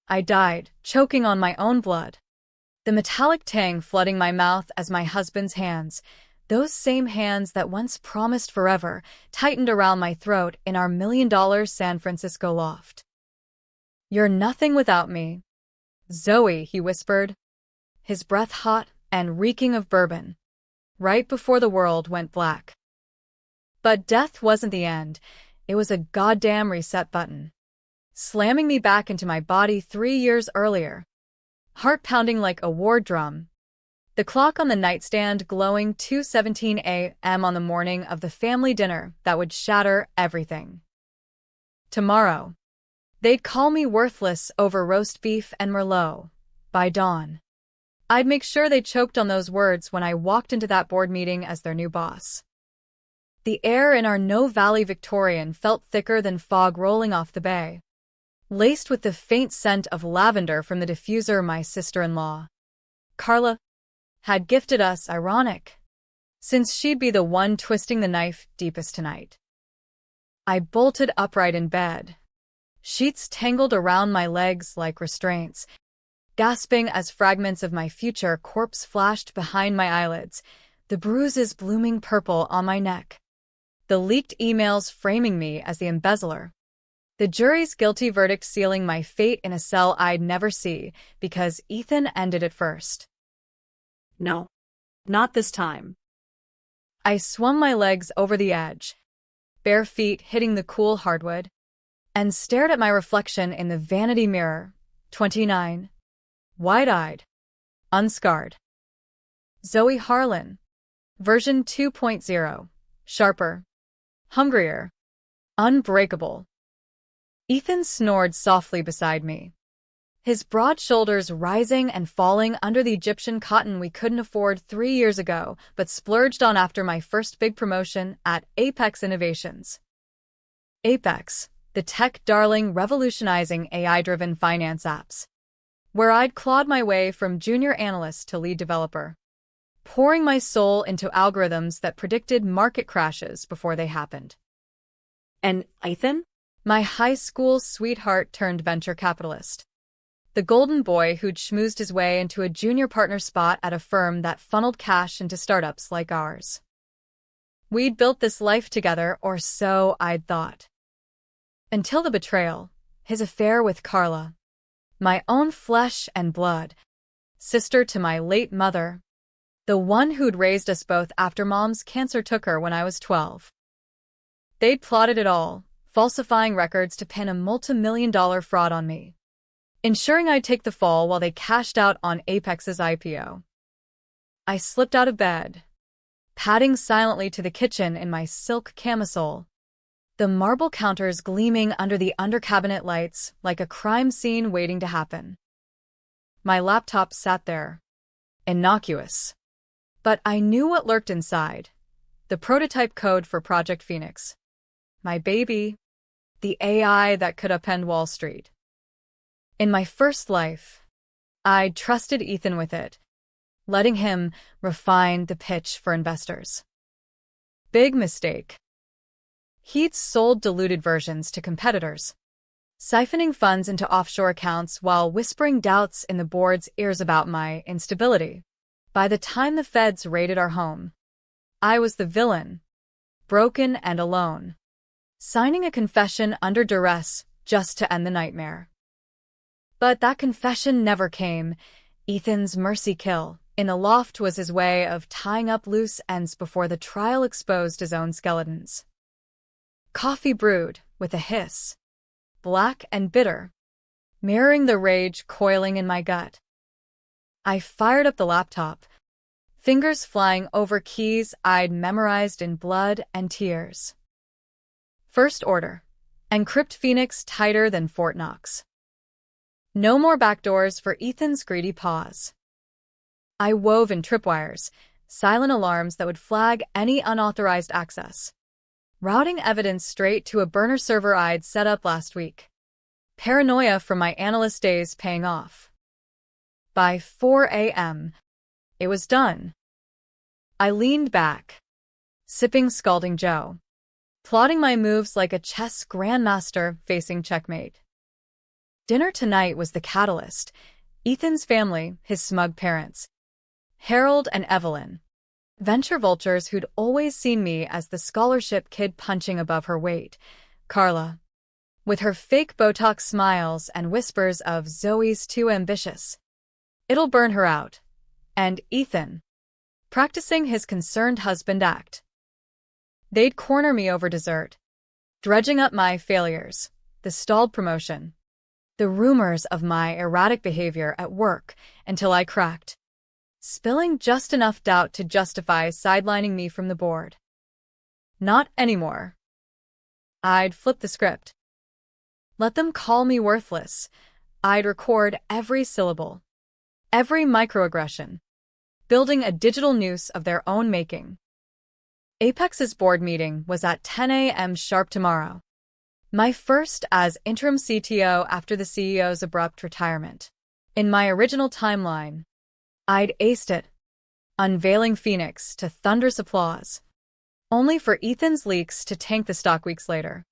I died, choking on my own blood. The metallic tang flooding my mouth as my husband's hands, those same hands that once promised forever, tightened around my throat in our $1 million San Francisco loft. "You're nothing without me, Zoe," he whispered, his breath hot and reeking of bourbon, right before the world went black. But death wasn't the end. It was a goddamn reset button, slamming me back into my body 3 years earlier, heart pounding like a war drum. The clock on the nightstand glowing 2:17 a.m. on the morning of the family dinner that would shatter everything. Tomorrow, they'd call me worthless over roast beef and Merlot. By dawn, I'd make sure they choked on those words when I walked into that board meeting as their new boss. The air in our No Valley Victorian felt thicker than fog rolling off the bay, laced with the faint scent of lavender from the diffuser my sister-in-law, Carla, had gifted us. Ironic, since she'd be the one twisting the knife deepest tonight. I bolted upright in bed, sheets tangled around my legs like restraints, gasping as fragments of my future corpse flashed behind my eyelids, the bruises blooming purple on my neck, the leaked emails framing me as the embezzler, the jury's guilty verdict sealing my fate in a cell I'd never see because Ethan ended it first. No, not this time. I swung my legs over the edge, bare feet hitting the cool hardwood, and stared at my reflection in the vanity mirror, 29, wide-eyed, unscarred. Zoe Harlan, version 2.0, sharper, hungrier, unbreakable. Ethan snored softly beside me, his broad shoulders rising and falling under the Egyptian cotton we couldn't afford 3 years ago but splurged on after my first big promotion at Apex Innovations. Apex, the tech darling revolutionizing AI-driven finance apps, where I'd clawed my way from junior analyst to lead developer, pouring my soul into algorithms that predicted market crashes before they happened. And Ethan? My high school sweetheart turned venture capitalist. The golden boy who'd schmoozed his way into a junior partner spot at a firm that funneled cash into startups like ours. We'd built this life together, or so I'd thought. Until the betrayal, his affair with Carla, my own flesh and blood, sister to my late mother, the one who'd raised us both after Mom's cancer took her when I was 12. They'd plotted it all, falsifying records to pin a multi-million-dollar fraud on me, ensuring I'd take the fall while they cashed out on Apex's IPO. I slipped out of bed, padding silently to the kitchen in my silk camisole, the marble counters gleaming under the under-cabinet lights like a crime scene waiting to happen. My laptop sat there, innocuous. But I knew what lurked inside, the prototype code for Project Phoenix. My baby, the AI that could upend Wall Street. In my first life, I'd trusted Ethan with it, letting him refine the pitch for investors. Big mistake. He'd sold diluted versions to competitors, siphoning funds into offshore accounts while whispering doubts in the board's ears about my instability. By the time the feds raided our home, I was the villain, broken and alone, signing a confession under duress just to end the nightmare. But that confession never came. Ethan's mercy kill in the loft was his way of tying up loose ends before the trial exposed his own skeletons. Coffee brewed with a hiss, black and bitter, mirroring the rage coiling in my gut. I fired up the laptop, fingers flying over keys I'd memorized in blood and tears. First order: encrypt Phoenix tighter than Fort Knox. No more backdoors for Ethan's greedy paws. I wove in tripwires, silent alarms that would flag any unauthorized access, routing evidence straight to a burner server I'd set up last week. Paranoia from my analyst days paying off. By 4 a.m., it was done. I leaned back, sipping scalding Joe, plotting my moves like a chess grandmaster facing checkmate. Dinner tonight was the catalyst. Ethan's family, his smug parents, Harold and Evelyn, venture vultures who'd always seen me as the scholarship kid punching above her weight, Carla, with her fake Botox smiles and whispers of "Zoe's too ambitious. It'll burn her out," and Ethan, practicing his concerned husband act. They'd corner me over dessert, dredging up my failures, the stalled promotion, the rumors of my erratic behavior at work until I cracked, spilling just enough doubt to justify sidelining me from the board. Not anymore. I'd flip the script. Let them call me worthless. I'd record every syllable, every microaggression, building a digital noose of their own making. Apex's board meeting was at 10 a.m. sharp tomorrow. My first as interim CTO after the CEO's abrupt retirement. In my original timeline, I'd aced it, unveiling Phoenix to thunderous applause, only for Ethan's leaks to tank the stock weeks later.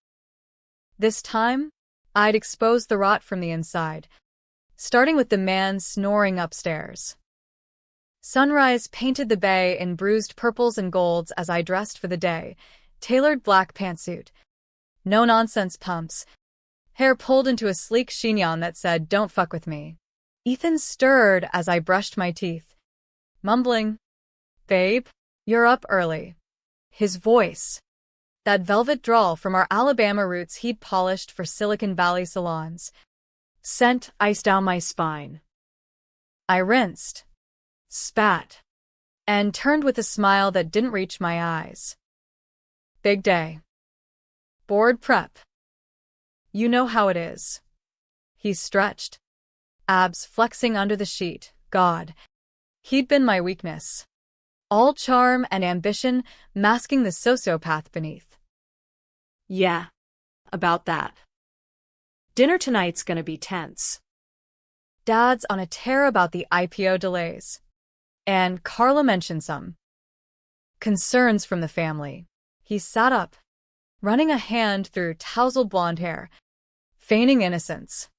This time, I'd exposed the rot from the inside, starting with the man snoring upstairs. Sunrise painted the bay in bruised purples and golds as I dressed for the day, tailored black pantsuit, no-nonsense pumps, hair pulled into a sleek chignon that said, "Don't fuck with me." Ethan stirred as I brushed my teeth, mumbling, "Babe, you're up early." His voice, that velvet drawl from our Alabama roots he'd polished for Silicon Valley salons, sent ice down my spine. I rinsed, spat, and turned with a smile that didn't reach my eyes. Big day. Board prep. You know how it is. He stretched, abs flexing under the sheet. God, he'd been my weakness. All charm and ambition masking the sociopath beneath. Yeah, about that. Dinner tonight's gonna be tense. Dad's on a tear about the IPO delays. And Carla mentioned some concerns from the family. He sat up, running a hand through tousled blonde hair, feigning innocence.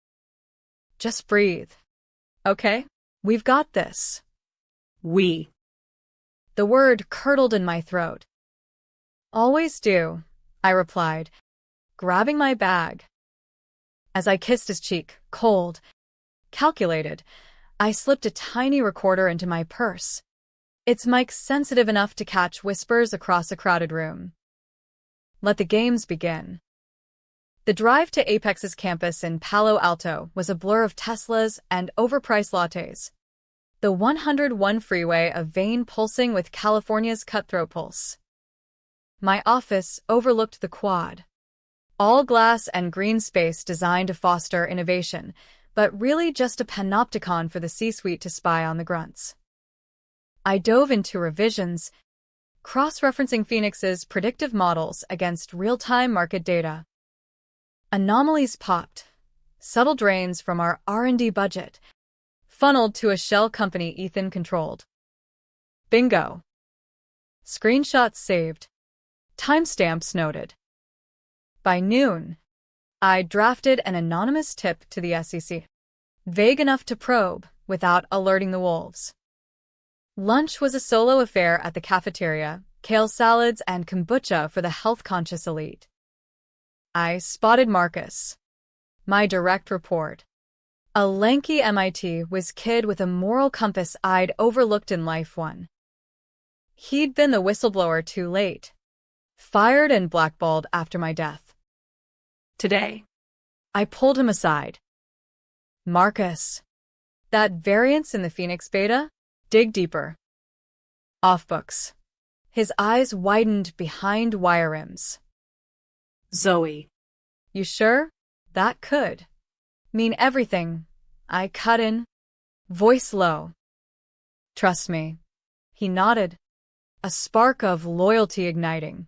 Just breathe. Okay? We've got this. We. The word curdled in my throat. Always do, I replied, grabbing my bag. As I kissed his cheek, cold, calculated, I slipped a tiny recorder into my purse. Its mic sensitive enough to catch whispers across a crowded room. Let the games begin. The drive to Apex's campus in Palo Alto was a blur of Teslas and overpriced lattes. The 101 freeway a vein pulsing with California's cutthroat pulse. My office overlooked the quad. All glass and green space designed to foster innovation, but really just a panopticon for the C-suite to spy on the grunts. I dove into revisions, cross-referencing Phoenix's predictive models against real-time market data. Anomalies popped, subtle drains from our R&D budget, funneled to a shell company Ethan controlled. Bingo. Screenshots saved. Timestamps noted. By noon, I drafted an anonymous tip to the SEC, vague enough to probe without alerting the wolves. Lunch was a solo affair at the cafeteria, kale salads and kombucha for the health-conscious elite. I spotted Marcus, my direct report, a lanky MIT whiz kid with a moral compass I'd overlooked in life one. He'd been the whistleblower too late, fired and blackballed after my death. Today, I pulled him aside. Marcus, that variance in the Phoenix beta? Dig deeper. Off books. His eyes widened behind wire rims. Zoe. You sure? That could mean everything. I cut in, voice low. Trust me. He nodded, a spark of loyalty igniting.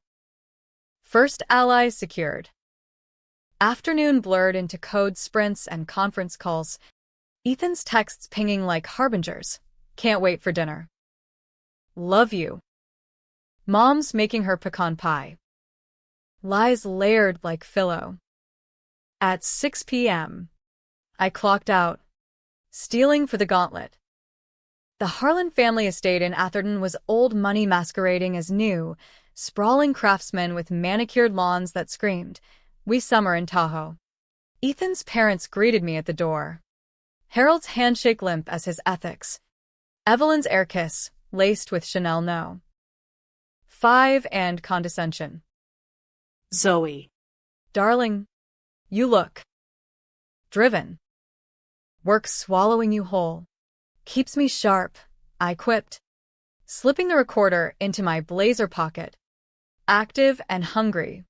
First ally secured. Afternoon blurred into code sprints and conference calls, Ethan's texts pinging like harbingers. Can't wait for dinner. Love you. Mom's making her pecan pie. Lies layered like phyllo. At 6 p.m., I clocked out, stealing for the gauntlet. The Harlan family estate in Atherton was old money masquerading as new, sprawling craftsmen with manicured lawns that screamed, "We summer in Tahoe." Ethan's parents greeted me at the door. Harold's handshake limp as his ethics. Evelyn's air kiss, laced with Chanel No. 5 and condescension. Zoe. Darling, you look driven. Work swallowing you whole. Keeps me sharp, I quipped, slipping the recorder into my blazer pocket. Active and hungry.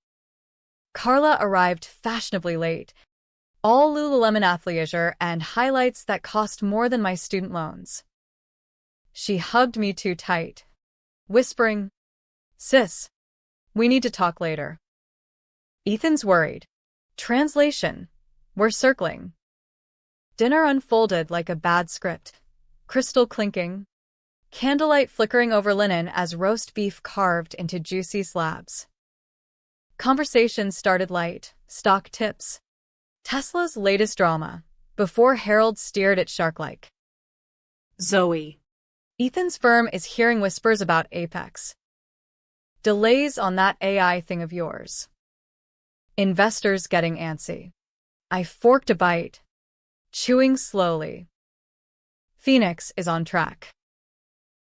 Carla arrived fashionably late. All Lululemon athleisure and highlights that cost more than my student loans. She hugged me too tight, whispering, "Sis, we need to talk later." Ethan's worried. Translation: we're circling. Dinner unfolded like a bad script. Crystal clinking. Candlelight flickering over linen as roast beef carved into juicy slabs. Conversation started light, stock tips. Tesla's latest drama, before Harold steered it shark-like. Zoe. Ethan's firm is hearing whispers about Apex. Delays on that AI thing of yours. Investors getting antsy. I forked a bite, chewing slowly. Phoenix is on track.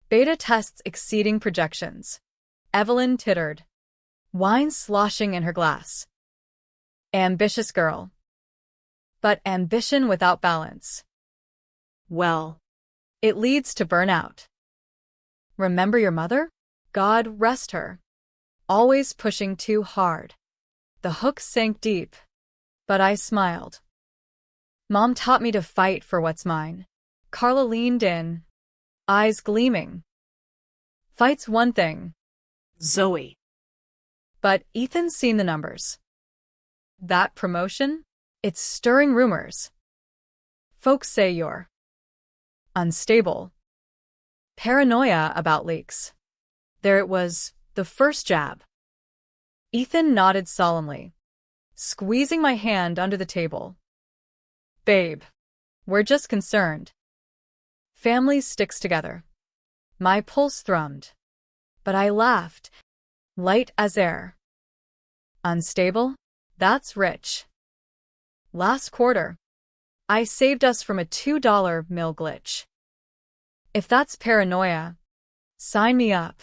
Beta tests exceeding projections. Evelyn tittered, wine sloshing in her glass. Ambitious girl. But ambition without balance. Well, it leads to burnout. Remember your mother? God rest her. Always pushing too hard. The hook sank deep, but I smiled. Mom taught me to fight for what's mine. Carla leaned in, eyes gleaming. Fight's one thing. Zoe. But Ethan's seen the numbers. That promotion? It's stirring rumors. Folks say you're unstable. Paranoia about leaks. There it was, the first jab. Ethan nodded solemnly, squeezing my hand under the table. Babe, we're just concerned. Family sticks together. My pulse thrummed, but I laughed, light as air. Unstable? That's rich. Last quarter, I saved us from a $2 mill glitch. If that's paranoia, sign me up.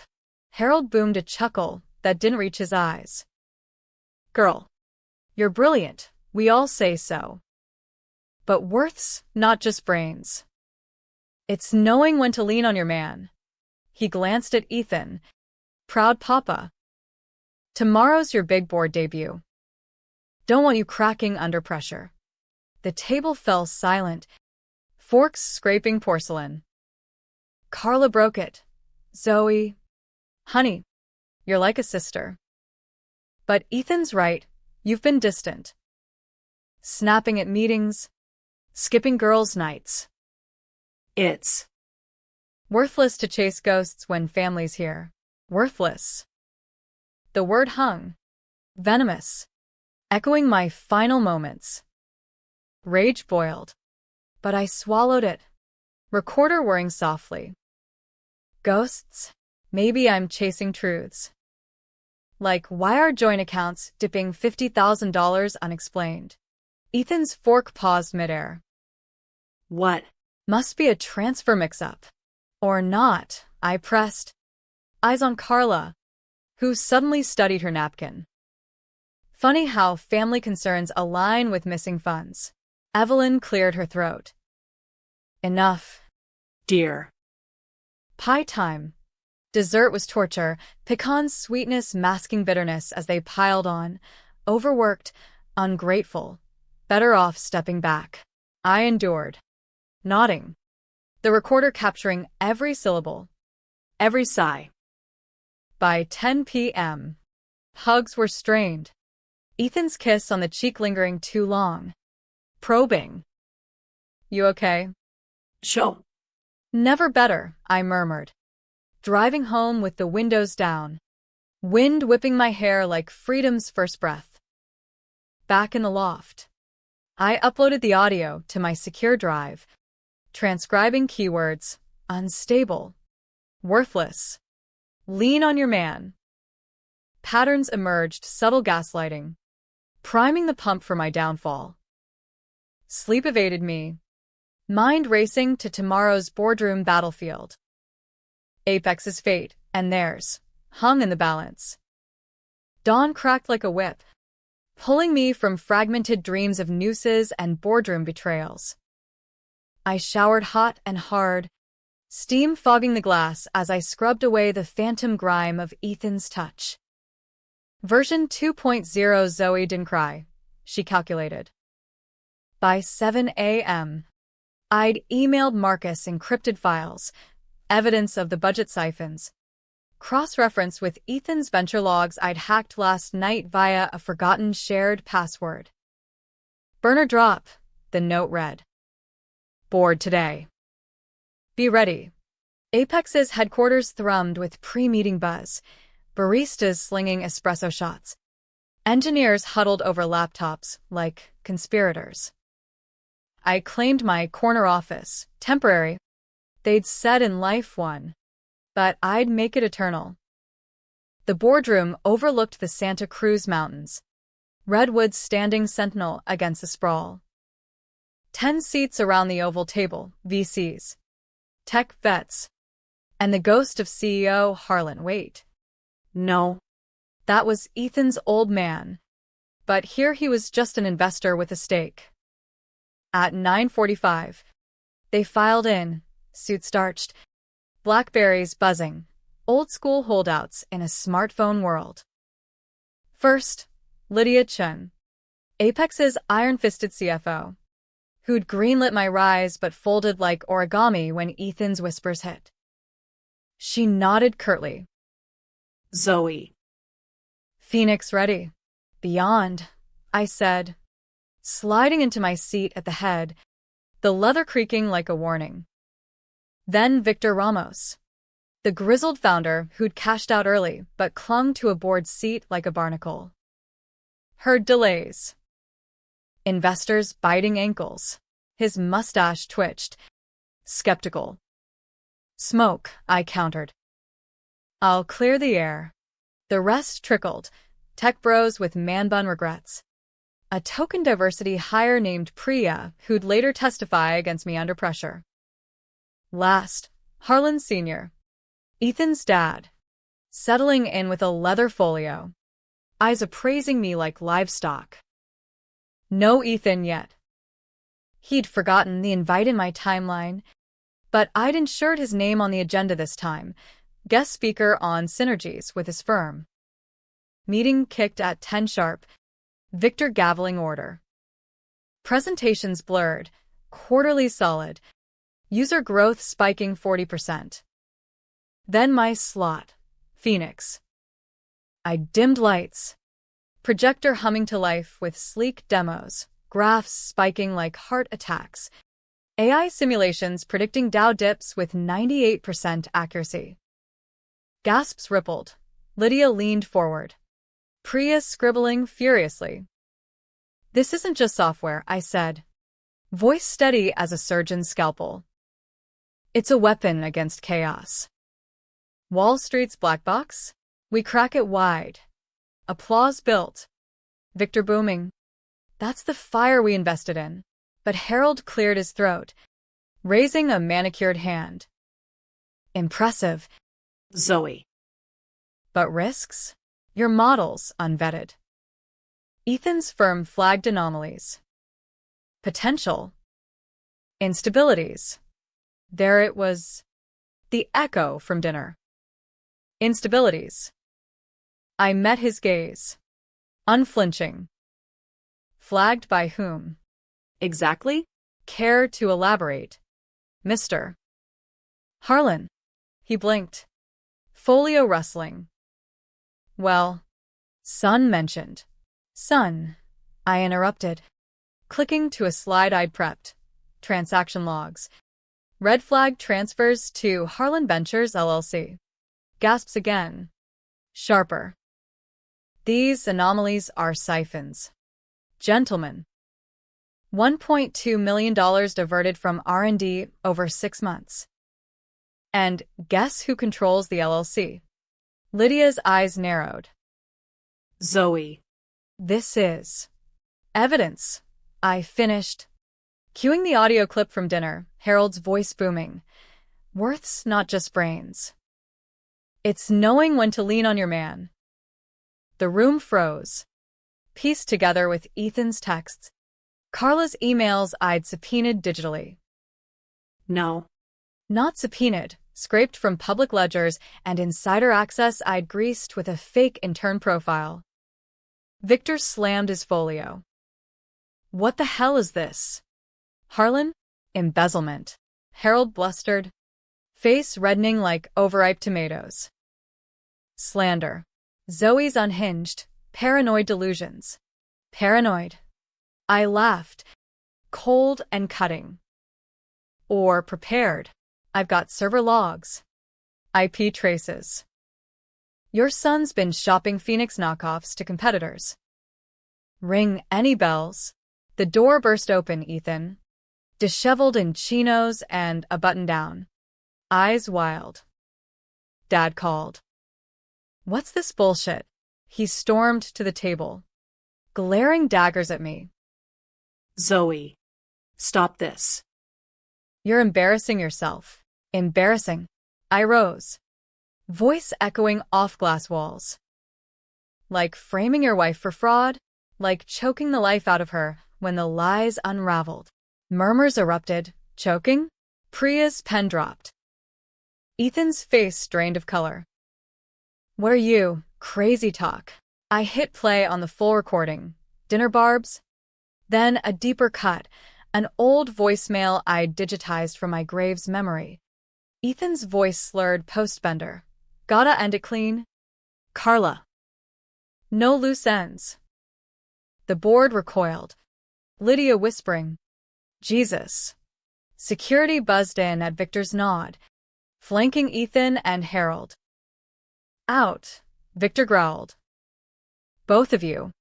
Harold boomed a chuckle that didn't reach his eyes. Girl, you're brilliant, we all say so. But worth's not just brains. It's knowing when to lean on your man. He glanced at Ethan. Proud papa. Tomorrow's your big board debut. Don't want you cracking under pressure. The table fell silent, forks scraping porcelain. Carla broke it. Zoe. Honey, you're like a sister. But Ethan's right, you've been distant. Snapping at meetings, skipping girls' nights. It's worthless to chase ghosts when family's here. Worthless. The word hung. Venomous. Echoing my final moments. Rage boiled. But I swallowed it. Recorder whirring softly. Ghosts? Maybe I'm chasing truths. Like, why are joint accounts dipping $50,000 unexplained? Ethan's fork paused midair. what? Must be a transfer mix-up. Or not, I pressed. Eyes on Carla, who suddenly studied her napkin. Funny how family concerns align with missing funds. Evelyn cleared her throat. Enough. Dear. Pie time. Dessert was torture, pecan's sweetness masking bitterness as they piled on. Overworked, ungrateful, better off stepping back. I endured. Nodding. The recorder capturing every syllable. Every sigh. By 10 p.m., hugs were strained. Ethan's kiss on the cheek lingering too long. Probing. You okay? Show. Never better, I murmured. Driving home with the windows down. Wind whipping my hair like freedom's first breath. Back in the loft. I uploaded the audio to my secure drive, transcribing keywords: unstable, worthless, lean on your man. Patterns emerged, subtle gaslighting, priming the pump for my downfall. Sleep evaded me, mind racing to tomorrow's boardroom battlefield. Apex's fate, and theirs, hung in the balance. Dawn cracked like a whip, pulling me from fragmented dreams of nooses and boardroom betrayals. I showered hot and hard, steam fogging the glass as I scrubbed away the phantom grime of Ethan's touch. Version 2.0. Zoe didn't cry, she calculated. By 7 a.m., I'd emailed Marcus encrypted files, evidence of the budget siphons, cross-referenced with Ethan's venture logs I'd hacked last night via a forgotten shared password. Burner drop, the note read. Bored today. Be ready. Apex's headquarters thrummed with pre-meeting buzz, baristas slinging espresso shots. Engineers huddled over laptops like conspirators. I claimed my corner office, temporary. They'd said in life one, but I'd make it eternal. The boardroom overlooked the Santa Cruz Mountains, redwoods standing sentinel against the sprawl. 10 seats around the oval table, VCs, tech vets, and the ghost of CEO Harlan. Wait. No. That was Ethan's old man. But here he was, just an investor with a stake. At 9:45, they filed in, suits starched, Blackberries buzzing, old-school holdouts in a smartphone world. First, Lydia Chun, Apex's iron-fisted CFO, who'd greenlit my rise but folded like origami when Ethan's whispers hit. She nodded curtly. Zoe. Phoenix ready. Beyond, I said, sliding into my seat at the head, the leather creaking like a warning. Then Victor Ramos, the grizzled founder who'd cashed out early but clung to a board seat like a barnacle. Heard delays. Investors biting ankles. His mustache twitched. Skeptical. Smoke, I countered. I'll clear the air. The rest trickled. Tech bros with man-bun regrets. A token diversity hire named Priya, who'd later testify against me under pressure. Last, Harlan Sr., Ethan's dad, settling in with a leather folio, eyes appraising me like livestock. No Ethan yet. He'd forgotten the invite in my timeline, but I'd ensured his name on the agenda this time, guest speaker on synergies with his firm. Meeting kicked at 10 sharp, Victor gaveling order. Presentations blurred, quarterly solid, user growth spiking 40%. Then my slot, Phoenix. I dimmed lights, projector humming to life with sleek demos, graphs spiking like heart attacks, AI simulations predicting Dow dips with 98% accuracy. Gasps rippled. Lydia leaned forward, Priya scribbling furiously. This isn't just software, I said, voice steady as a surgeon's scalpel. It's a weapon against chaos. Wall Street's black box? We crack it wide. Applause built. Victor booming. That's the fire we invested in. But Harold cleared his throat, raising a manicured hand. Impressive. Zoe. But risks? Your models unvetted. Ethan's firm flagged anomalies. Potential. Instabilities. There it was. The echo from dinner. Instabilities. I met his gaze. Unflinching. Flagged by whom? Exactly? Care to elaborate? Mr. Harlan. He blinked. Folio rustling. Well, son mentioned. Son, I interrupted, clicking to a slide I'd prepped. Transaction logs. Red flag transfers to Harlan Ventures LLC. Gasps again. Sharper. These anomalies are siphons. Gentlemen. $1.2 million diverted from R&D over 6 months. And guess who controls the LLC? Lydia's eyes narrowed. Zoe. This is evidence. I finished. Cueing the audio clip from dinner, Harold's voice booming. Worth's not just brains. It's knowing when to lean on your man. The room froze. Pieced together with Ethan's texts, Carla's emails I'd subpoenaed digitally. No. Not subpoenaed, scraped from public ledgers and insider access I'd greased with a fake intern profile. Victor slammed his folio. What the hell is this? Harlan? Embezzlement. Harold blustered, face reddening like overripe tomatoes. Slander. Zoe's unhinged, paranoid delusions. Paranoid. I laughed, cold and cutting. Or prepared. I've got server logs. IP traces. Your son's been shopping Phoenix knockoffs to competitors. Ring any bells? The door burst open, Ethan. Disheveled in chinos and a button-down. Eyes wild. Dad called. What's this bullshit? He stormed to the table, glaring daggers at me. Zoe. Stop this. You're embarrassing yourself. Embarrassing. I rose, voice echoing off glass walls. Like framing your wife for fraud, like choking the life out of her when the lies unraveled. Murmurs erupted, choking. Priya's pen dropped. Ethan's face drained of color. What are you, crazy talk? I hit play on the full recording. Dinner barbs? Then a deeper cut, an old voicemail I'd digitized from my grave's memory. Ethan's voice slurred post-bender. Gotta end it clean? Carla. No loose ends. The board recoiled. Lydia whispering. Jesus. Security buzzed in at Victor's nod, flanking Ethan and Harold. Out, Victor growled. Both of you.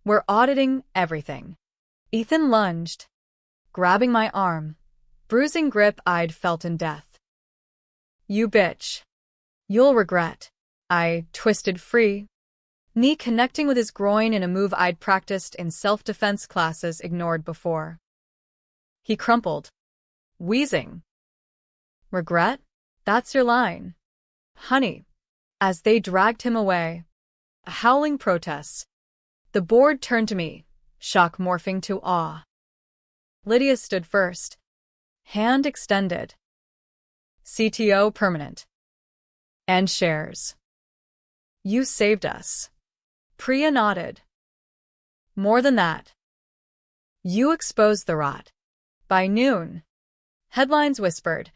We're auditing everything. Ethan lunged, grabbing my arm, bruising grip I'd felt in death. You bitch. You'll regret. I twisted free, knee connecting with his groin in a move I'd practiced in self-defense classes ignored before. He crumpled, wheezing. Regret? That's your line. Honey. As they dragged him away, howling protests. The board turned to me, shock morphing to awe. Lydia stood first, hand extended. CTO permanent. And shares. You saved us. Priya nodded. More than that. You exposed the rot. By noon, headlines whispered,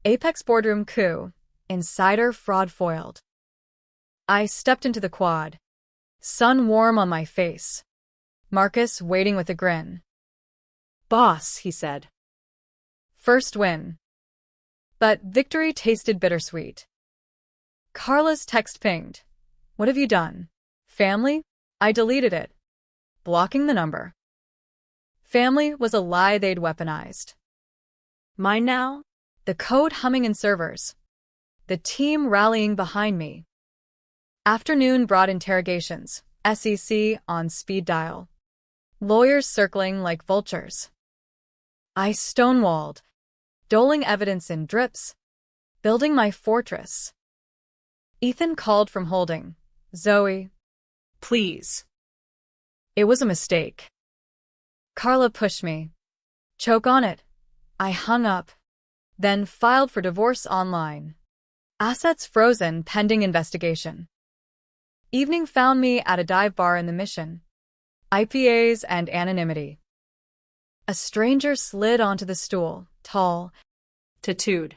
Apex boardroom coup, insider fraud foiled. I stepped into the quad, sun warm on my face. Marcus waiting with a grin. Boss, he said. First win. But victory tasted bittersweet. Carla's text pinged. What have you done? Family? I deleted it, blocking the number. Family was a lie they'd weaponized. Mine now? The code humming in servers. The team rallying behind me. Afternoon brought interrogations, SEC on speed dial. Lawyers circling like vultures. I stonewalled, doling evidence in drips, building my fortress. Ethan called from holding. Zoe. Please. It was a mistake. Carla pushed me. Choke on it. I hung up, then filed for divorce online. Assets frozen pending investigation. Evening found me at a dive bar in the Mission. IPAs and anonymity. A stranger slid onto the stool, tall, tattooed,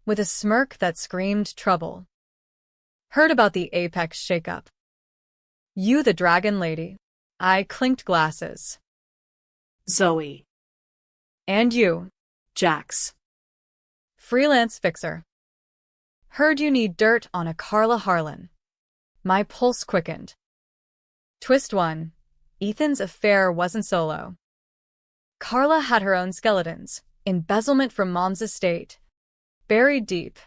with a smirk that screamed trouble. Heard about the Apex shakeup. You the dragon lady. I clinked glasses. Zoe. And you, Jax. Freelance fixer. Heard you need dirt on a Carla Harlan. My pulse quickened. Twist 1. Ethan's affair wasn't solo. Carla had her own skeletons, embezzlement from Mom's estate, buried deep.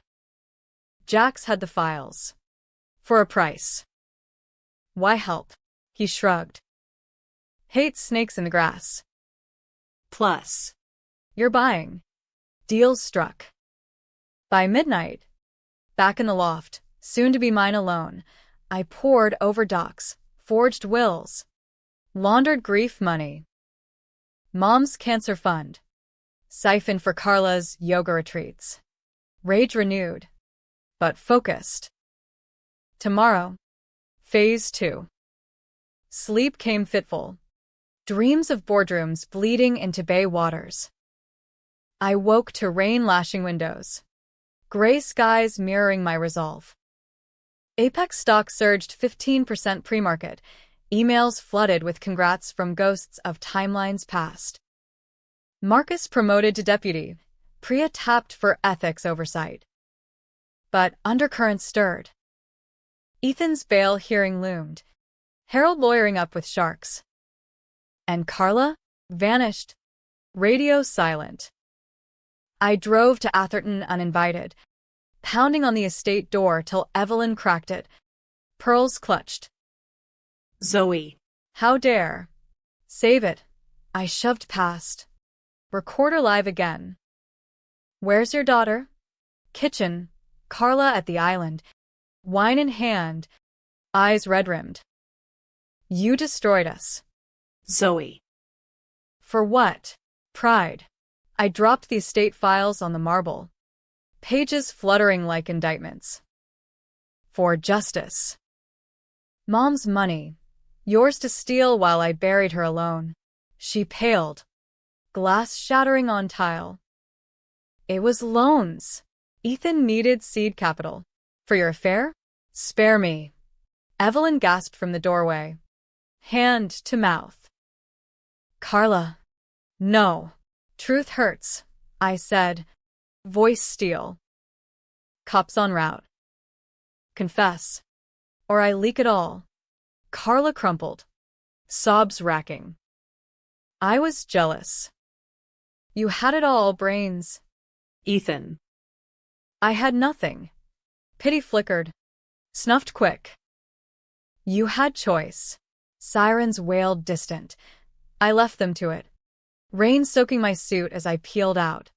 Jax had the files. For a price. Why help? He shrugged. Hates snakes in the grass. Plus. You're buying. Deals struck. By midnight, back in the loft, soon to be mine alone, I pored over docs, forged wills, laundered grief money. Mom's cancer fund. Siphoned for Carla's yoga retreats. Rage renewed, but focused. Tomorrow. Phase 2. Sleep came fitful. Dreams of boardrooms bleeding into bay waters. I woke to rain lashing windows. Gray skies mirroring my resolve. Apex stock surged 15% pre-market. Emails flooded with congrats from ghosts of timelines past. Marcus promoted to deputy. Priya tapped for ethics oversight. But undercurrents stirred. Ethan's bail hearing loomed. Harold lawyering up with sharks. And Carla? Vanished. Radio silent. I drove to Atherton uninvited, pounding on the estate door till Evelyn cracked it. Pearls clutched. Zoe. How dare. Save it. I shoved past. Recorder live again. Where's your daughter? Kitchen. Carla at the island. Wine in hand. Eyes red-rimmed. You destroyed us. Zoe. For what? Pride. I dropped the estate files on the marble. Pages fluttering like indictments. For justice. Mom's money. Yours to steal while I buried her alone. She paled. Glass shattering on tile. It was loans. Ethan needed seed capital. For your affair? Spare me. Evelyn gasped from the doorway. Hand to mouth. Carla. No. Truth hurts, I said. Voice steel. Cops en route. Confess. Or I leak it all. Carla crumpled. Sobs racking. I was jealous. You had it all, brains. Ethan. I had nothing. Pity flickered. Snuffed quick. You had choice. Sirens wailed distant. I left them to it. Rain soaking my suit as I peeled out.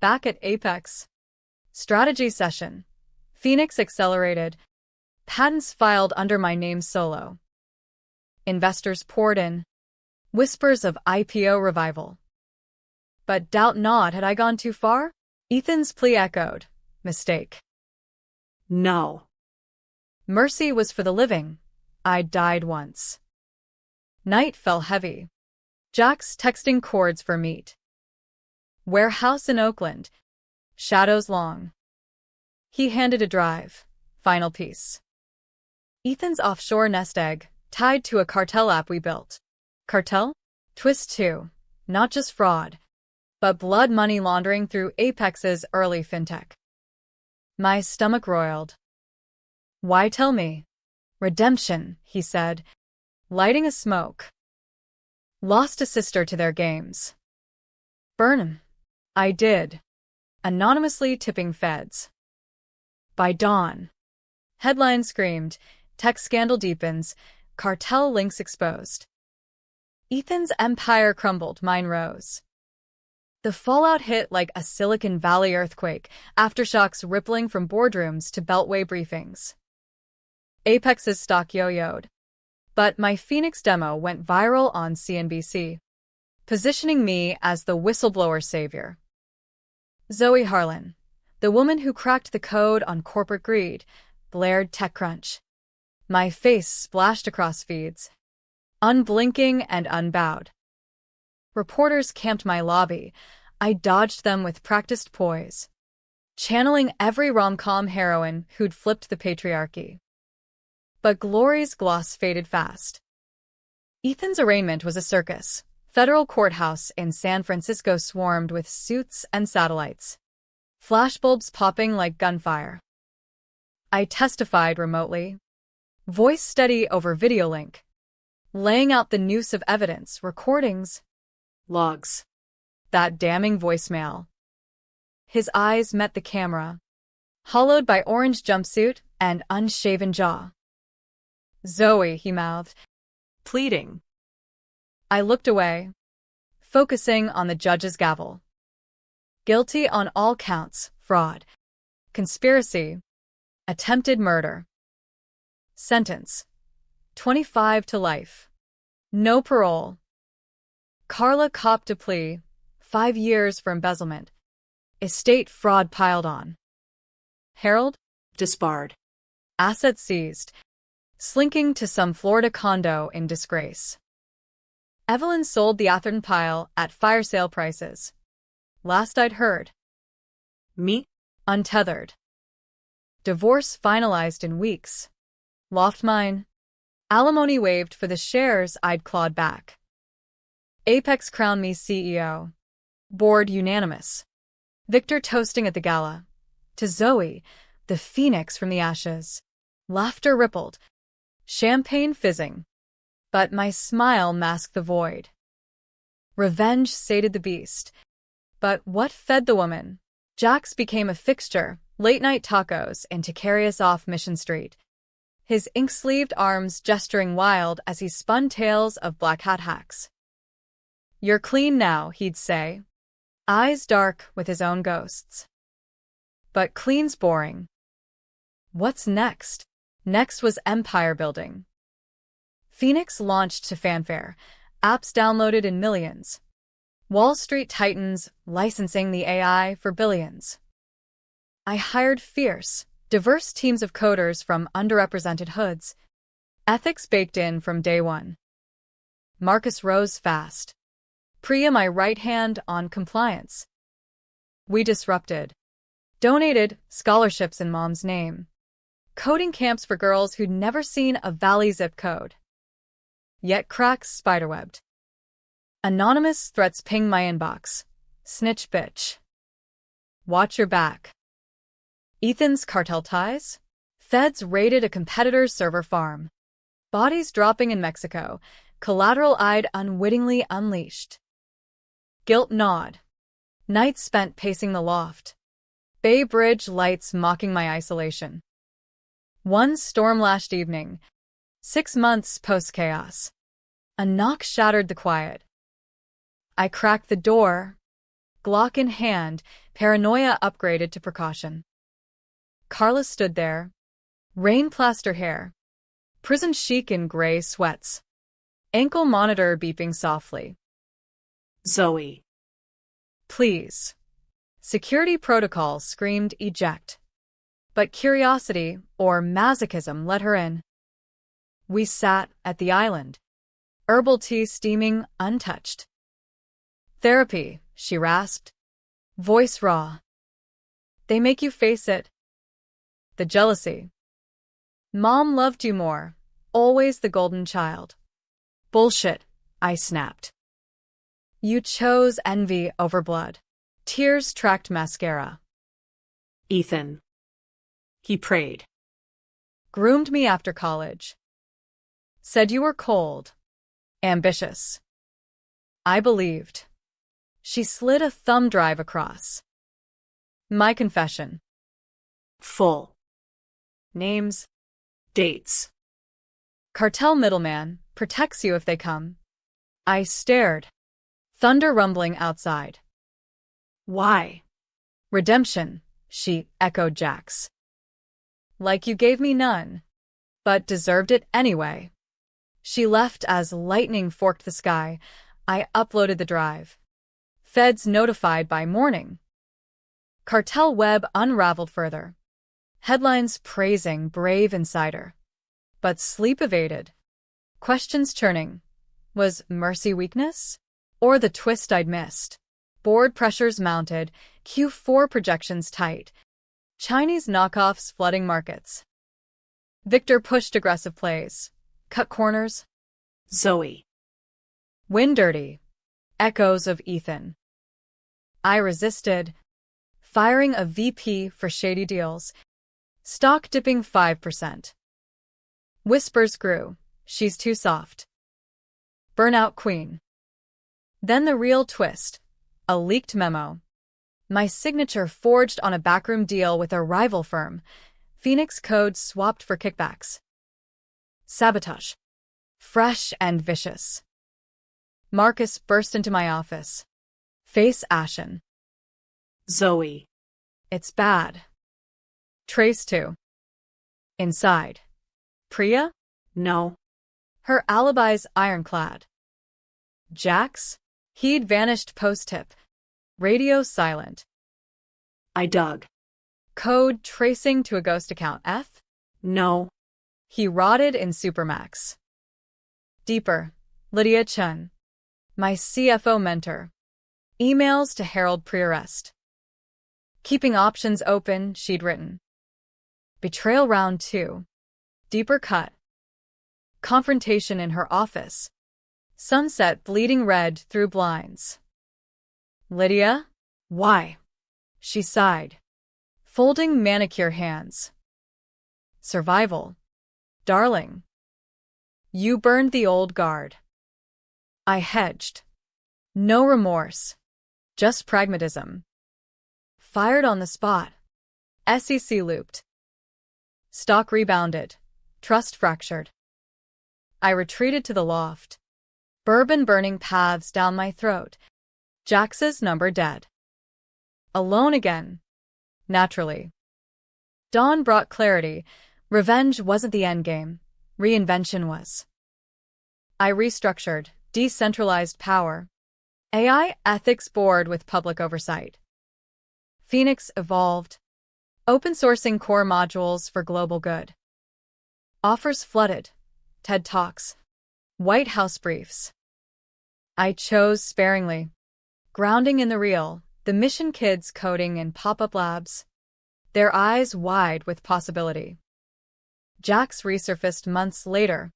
Back at Apex. Strategy session. Phoenix accelerated. Patents filed under my name solo. Investors poured in. Whispers of IPO revival. But doubt not, had I gone too far? Ethan's plea echoed. Mistake. No. Mercy was for the living. I died once. Night fell heavy. Jax texting chords for meat. Warehouse in Oakland. Shadows long. He handed a drive. Final piece. Ethan's offshore nest egg, tied to a cartel app we built. Cartel? Twist 2. Not just fraud, but blood money laundering through Apex's early fintech. My stomach roiled. Why tell me? Redemption, he said, lighting a smoke. Lost a sister to their games. Burn 'em. I did. Anonymously tipping feds. By dawn. Headline screamed, tech scandal deepens, cartel links exposed. Ethan's empire crumbled, mine rose. The fallout hit like a Silicon Valley earthquake, aftershocks rippling from boardrooms to beltway briefings. Apex's stock yo-yoed. But my Phoenix demo went viral on CNBC, positioning me as the whistleblower savior. Zoe Harlan, the woman who cracked the code on corporate greed, blared TechCrunch. My face splashed across feeds, unblinking and unbowed. Reporters camped my lobby. I dodged them with practiced poise, channeling every rom-com heroine who'd flipped the patriarchy. But glory's gloss faded fast. Ethan's arraignment was a circus. Federal courthouse in San Francisco swarmed with suits and satellites, flashbulbs popping like gunfire. I testified remotely, voice steady over video link, laying out the noose of evidence, recordings, Logs. That damning voicemail. His eyes met the camera, hollowed by orange jumpsuit and unshaven jaw. Zoe, he mouthed, Pleading. I looked away, focusing on the judge's gavel. Guilty on all counts: fraud, conspiracy, attempted murder. Sentence: 25 to life. No parole. Carla copped a plea, 5 years for embezzlement. Estate fraud piled on. Harold? Disbarred. Assets seized, slinking to some Florida condo in disgrace. Evelyn sold the Atherton pile at fire sale prices. Last I'd heard. Me? Untethered. Divorce finalized in weeks. Loft mine. Alimony waived for the shares I'd clawed back. Apex crowned me CEO. Board unanimous. Victor toasting at the gala. To Zoe, the phoenix from the ashes. Laughter rippled. Champagne fizzing. But my smile masked the void. Revenge sated the beast. But what fed the woman? Jax became a fixture, late-night tacos, and to carry us off Mission Street. His ink-sleeved arms gesturing wild as he spun tales of black hat hacks. You're clean now, he'd say. Eyes dark with his own ghosts. But clean's boring. What's next? Next was empire building. Phoenix launched to fanfare, apps downloaded in millions. Wall Street titans licensing the AI for billions. I hired fierce, diverse teams of coders from underrepresented hoods. Ethics baked in from day one. Marcus rose fast. Priya my right hand on compliance. We disrupted. Donated scholarships in mom's name. Coding camps for girls who'd never seen a Valley zip code. Yet cracks spiderwebbed. Anonymous threats ping my inbox. Snitch bitch. Watch your back. Ethan's cartel ties? Feds raided a competitor's server farm. Bodies dropping in Mexico. Collateral eyed unwittingly unleashed. Guilt gnawed. Nights spent pacing the loft. Bay Bridge lights mocking my isolation. One storm-lashed evening. 6 months post-chaos. A knock shattered the quiet. I cracked the door. Glock in hand, paranoia upgraded to precaution. Carla stood there. Rain plaster hair. Prison chic in gray sweats. Ankle monitor beeping softly. Zoe. Please. Security protocol screamed eject. But curiosity, or masochism, let her in. We sat at the island. Herbal tea steaming, untouched. Therapy, she rasped. Voice raw. They make you face it. The jealousy. Mom loved you more. Always the golden child. Bullshit, I snapped. You chose envy over blood. Tears tracked mascara. Ethan. He prayed. Groomed me after college. Said you were cold. Ambitious. I believed. She slid a thumb drive across. My confession. Full. Names. Dates. Cartel middleman, protects you if they come. I stared. Thunder rumbling outside. Why? Redemption, she echoed Jax. Like you gave me none. But deserved it anyway. She left as lightning forked the sky. I uploaded the drive. Feds notified by morning. Cartel web unraveled further. Headlines praising brave insider. But sleep evaded. Questions churning. Was mercy weakness? Or the twist I'd missed? Board pressures mounted, Q4 projections tight. Chinese knockoffs flooding markets. Victor pushed aggressive plays. Cut corners. Zoe. Win dirty. Echoes of Ethan. I resisted. Firing a VP for shady deals. Stock dipping 5%. Whispers grew. She's too soft. Burnout queen. Then the real twist. A leaked memo. My signature forged on a backroom deal with a rival firm. Phoenix code swapped for kickbacks. Sabotage. Fresh and vicious. Marcus burst into my office. Face ashen. Zoe. It's bad. Trace too. Inside. Priya? No. Her alibi's ironclad. Jax? He'd vanished post-tip. Radio silent. I dug. Code tracing to a ghost account. F? No. He rotted in Supermax. Deeper. Lydia Chun. My CFO mentor. Emails to Harold pre-arrest. Keeping options open, she'd written. Betrayal round 2. Deeper cut. Confrontation in her office. Sunset bleeding red through blinds. Lydia? Why? She sighed, folding manicure hands. Survival. Darling. You burned the old guard. I hedged. No remorse. Just pragmatism. Fired on the spot. SEC looped. Stock rebounded. Trust fractured. I retreated to the loft. Bourbon burning paths down my throat. Jax's number dead. Alone again. Naturally. Dawn brought clarity. Revenge wasn't the endgame. Reinvention was. I restructured, decentralized power. AI ethics board with public oversight. Phoenix evolved. Open sourcing core modules for global good. Offers flooded. TED Talks. White House briefs. I chose sparingly. Grounding in the real, the mission kids coding in pop-up labs. Their eyes wide with possibility. Jax resurfaced months later.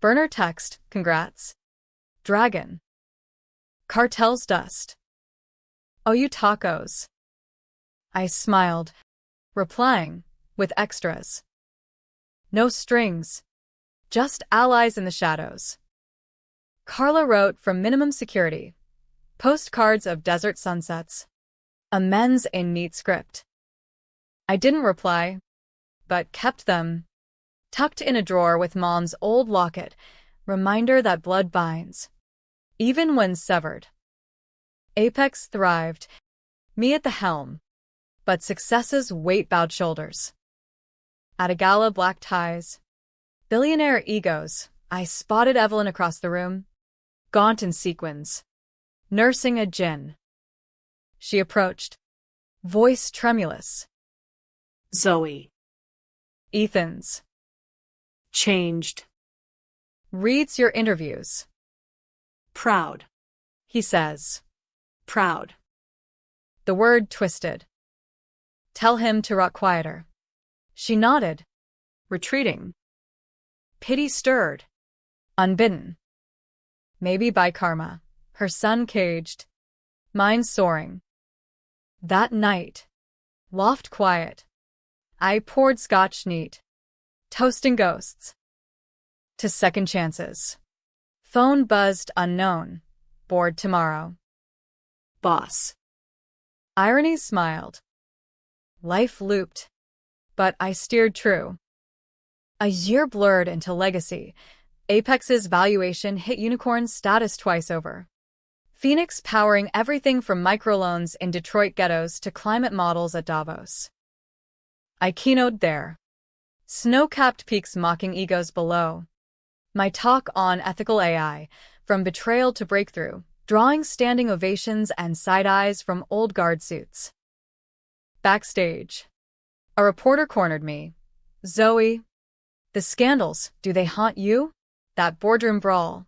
Burner text, congrats. Dragon. Cartel's dust. Oh, you tacos. I smiled, replying, with extras. No strings. Just allies in the shadows. Carla wrote from minimum security. Postcards of desert sunsets. Amends in neat script. I didn't reply, but kept them. Tucked in a drawer with Mom's old locket, reminder that blood binds. Even when severed. Apex thrived, me at the helm, but success's weight-bowed shoulders. At a gala, black ties. Billionaire egos, I spotted Evelyn across the room, gaunt in sequins, nursing a gin. She approached, voice tremulous. Zoe. Ethan's. Changed. Reads your interviews. Proud. He says. Proud. The word twisted. Tell him to rot quieter. She nodded, retreating. Pity stirred. Unbidden. Maybe by karma. Her son caged. Mine soaring. That night. Loft quiet. I poured scotch neat. Toasting ghosts. To second chances. Phone buzzed unknown. Bored tomorrow. Boss. Irony smiled. Life looped. But I steered true. A year blurred into legacy. Apex's valuation hit unicorn status twice over. Phoenix powering everything from microloans in Detroit ghettos to climate models at Davos. I keynoted there. Snow-capped peaks mocking egos below. My talk on ethical AI, from betrayal to breakthrough, drawing standing ovations and side-eyes from old guard suits. Backstage. A reporter cornered me. Zoe. The scandals, do they haunt you? That boardroom brawl.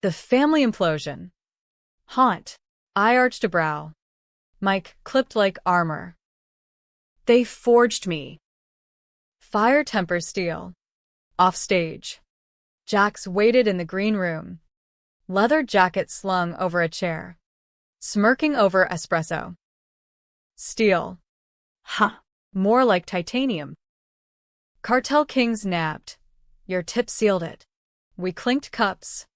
The family implosion. Haunt. I arched a brow. Mike clipped like armor. They forged me. Fire tempers steel. Off stage. Jax waited in the green room. Leather jacket slung over a chair. Smirking over espresso. Steel. Huh. More like titanium. Cartel kings nabbed. Your tip sealed it. We clinked cups.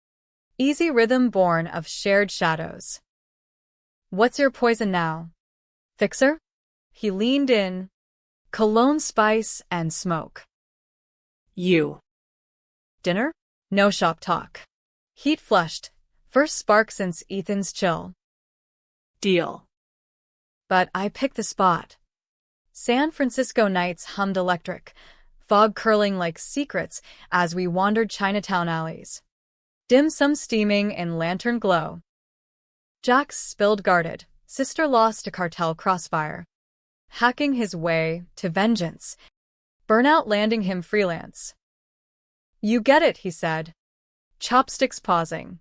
Easy rhythm born of shared shadows. What's your poison now? Fixer? He leaned in. Cologne, spice, and smoke. You. Dinner? No shop talk. Heat flushed. First spark since Ethan's chill. Deal. But I picked the spot. San Francisco nights hummed electric, fog curling like secrets as we wandered Chinatown alleys. Dim sum steaming in lantern glow. Jax spilled guarded, sister lost to cartel crossfire. Hacking his way to vengeance. Burnout landing him freelance. You get it, he said. Chopsticks pausing.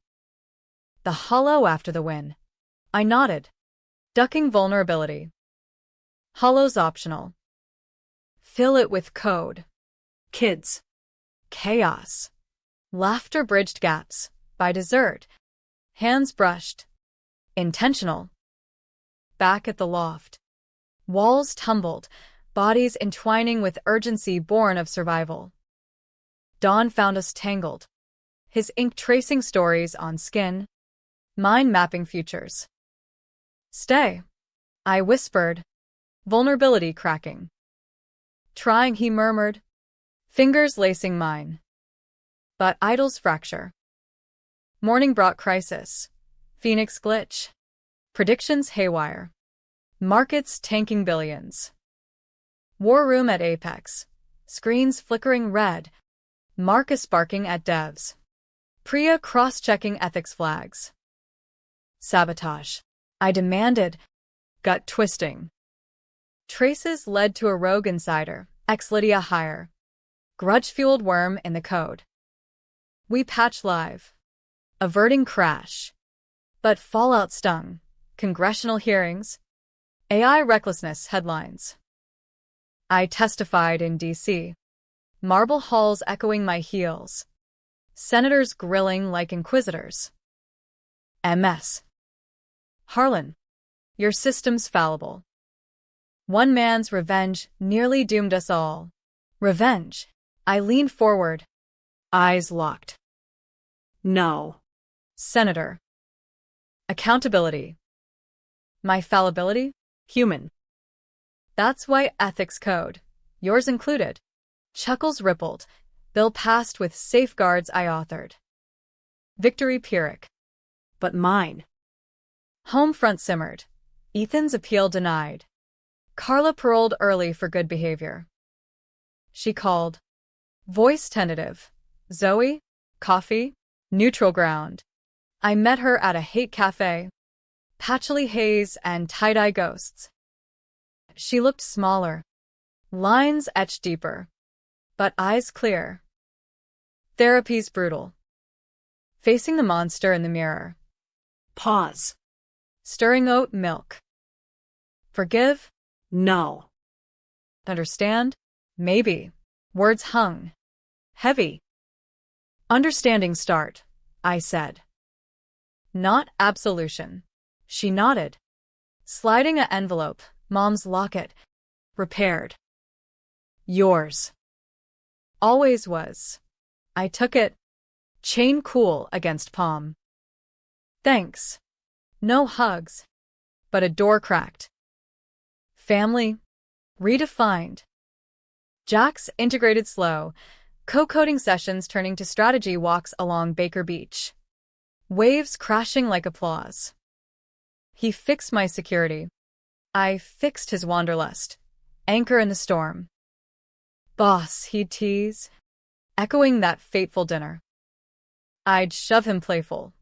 The hollow after the win. I nodded. Ducking vulnerability. Hollow's optional. Fill it with code. Kids. Chaos. Laughter bridged gaps. By dessert. Hands brushed. Intentional. Back at the loft. Walls tumbled, bodies entwining with urgency born of survival. Dawn found us tangled. His ink tracing stories on skin. Mine mapping futures. Stay. I whispered. Vulnerability cracking. Trying, he murmured. Fingers lacing mine. But idols fracture. Morning brought crisis. Phoenix glitch. Predictions haywire. Markets tanking billions. War room at apex. Screens flickering red. Marcus barking at devs. Priya cross-checking ethics flags. Sabotage. I demanded. Gut twisting. Traces led to a rogue insider, ex-Lydia hire. Grudge-fueled worm in the code. We patch live. Averting crash. But fallout stung. Congressional hearings. AI recklessness headlines. I testified in D.C. Marble halls echoing my heels. Senators grilling like inquisitors. MS. Harlan. Your system's fallible. One man's revenge nearly doomed us all. Revenge. I leaned forward. Eyes locked. No. Senator. Accountability. My fallibility? Human. That's why ethics code, yours included. Chuckles rippled. Bill passed with safeguards I authored. Victory Pyrrhic. But mine. Home front simmered. Ethan's appeal denied. Carla paroled early for good behavior. She called. Voice tentative. Zoe? Coffee? Neutral ground. I met her at a hate cafe. Patchouli haze and tie-dye ghosts. She looked smaller. Lines etched deeper. But eyes clear. Therapy's brutal. Facing the monster in the mirror. Pause. Stirring oat milk. Forgive? No. Understand? Maybe. Words hung. Heavy. Understanding start, I said. Not absolution. She nodded. Sliding an envelope, Mom's locket. Repaired. Yours. Always was. I took it. Chain cool against palm. Thanks. No hugs. But a door cracked. Family. Redefined. Jax integrated slow, co-coding sessions turning to strategy walks along Baker Beach. Waves crashing like applause. He fixed my security. I fixed his wanderlust. Anchor in the storm. Boss, he'd tease, echoing that fateful dinner. I'd shove him playful.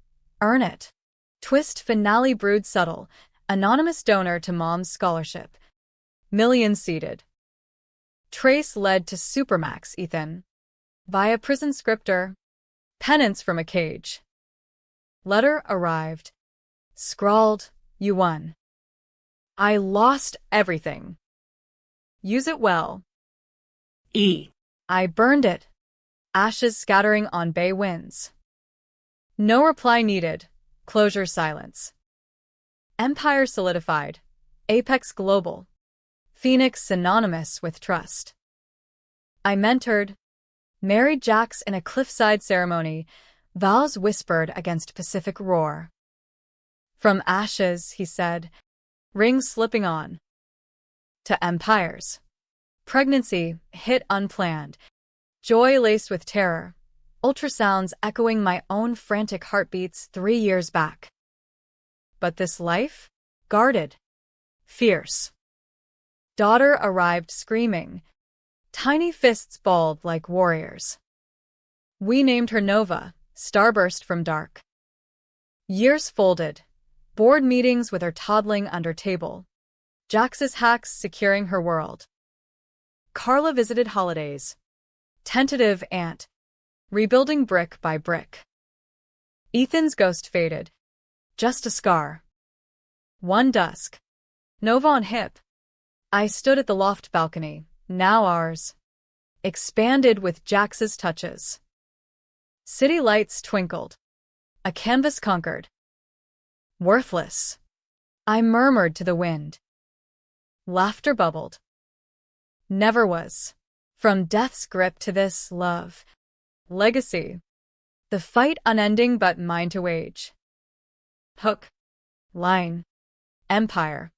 Earn it. Twist finale brewed subtle. Anonymous donor to Mom's scholarship. Millions seeded. Trace led to Supermax, Ethan. Via prison scripter. Penance from a cage. Letter arrived. Scrawled, you won. I lost everything. Use it well. E. I burned it. Ashes scattering on bay winds. No reply needed. Closure silence. Empire solidified. Apex global. Phoenix synonymous with trust. I mentored. Married Jax in a cliffside ceremony. Vows whispered against Pacific roar. From ashes, he said, rings slipping on. To empires. Pregnancy hit unplanned. Joy laced with terror. Ultrasounds echoing my own frantic heartbeats 3 years back. But this life? Guarded. Fierce. Daughter arrived screaming. Tiny fists balled like warriors. We named her Nova, starburst from dark. Years folded. Board meetings with her toddling under table. Jax's hacks securing her world. Carla visited holidays. Tentative aunt. Rebuilding brick by brick. Ethan's ghost faded. Just a scar. One dusk. Nova on hip. I stood at the loft balcony, now ours. Expanded with Jax's touches. City lights twinkled. A canvas conquered. Worthless. I murmured to the wind. Laughter bubbled. Never was. From death's grip to this love. Legacy. The fight unending but mine to wage. Hook. Line. Empire.